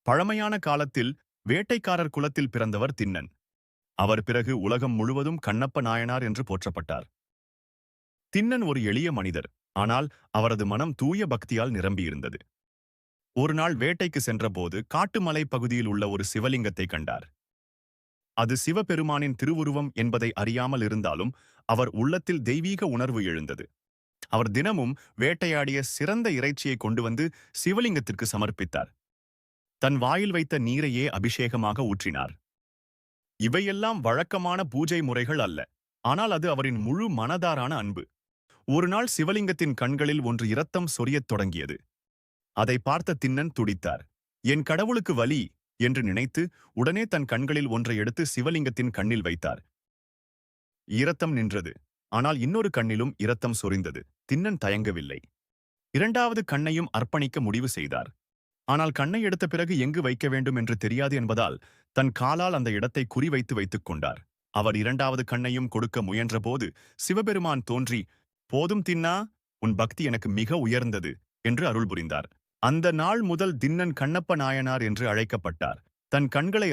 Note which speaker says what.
Speaker 1: பழமையான காலத்தில் வேட்டைக்காரர் குலத்தில் பிறந்தவர் திண்ணன். அவர் பிறகு உலகம் முழுவதும் கண்ணப்ப நாயனார் என்று போற்றப்பட்டார். திண்ணன் ஒரு எளிய மனிதர், ஆனால் அவரது மனம் தூய பக்தியால் நிரம்பியிருந்தது. ஒரு நாள் வேட்டைக்கு சென்றபோது காட்டுமலை பகுதியில் உள்ள ஒரு சிவலிங்கத்தை கண்டார். அது சிவபெருமானின் திருவுருவம் என்பதை அறியாமல் இருந்தாலும் அவர் உள்ளத்தில் தெய்வீக உணர்வு எழுந்தது. அவர் தினமும் வேட்டையாடிய சிறந்த இறைச்சியை கொண்டு வந்து சிவலிங்கத்திற்கு சமர்ப்பித்தார். தன் வாயில் வைத்த நீரையே அபிஷேகமாக ஊற்றினார். இவையெல்லாம் வழக்கமான பூஜை முறைகள் அல்ல, ஆனால் அது அவரின் முழு மனதாரான அன்பு. ஒரு நாள் சிவலிங்கத்தின் கண்களில் ஒன்று இரத்தம் சொரியத் தொடங்கியது. அதை பார்த்த திண்ணன் துடித்தார். என் கடவுளுக்கு வலி என்று நினைத்து உடனே தன் கண்களில் ஒன்றை எடுத்து சிவலிங்கத்தின் கண்ணில் வைத்தார். இரத்தம் நின்றது. ஆனால் இன்னொரு கண்ணிலும் இரத்தம் சொரிந்தது. திண்ணன் தயங்கவில்லை. இரண்டாவது கண்ணையும் அர்ப்பணிக்க முடிவு செய்தார். ஆனால் கண்ணை எடுத்த பிறகு எங்கு வைக்க வேண்டும் என்று தெரியாது என்பதால் தன் காலால் அந்த இடத்தை குறிவைத்து வைத்துக் கொண்டார். அவர் இரண்டாவது கண்ணையும் கொடுக்க முயன்றபோது சிவபெருமான் தோன்றி, போதும் திண்ணா, உன் பக்தி எனக்கு மிக உயர்ந்தது என்று அருள் புரிந்தார். அந்த நாள் முதல் திண்ணன் கண்ணப்ப நாயனார் என்று அழைக்கப்பட்டார். தன் கண்களை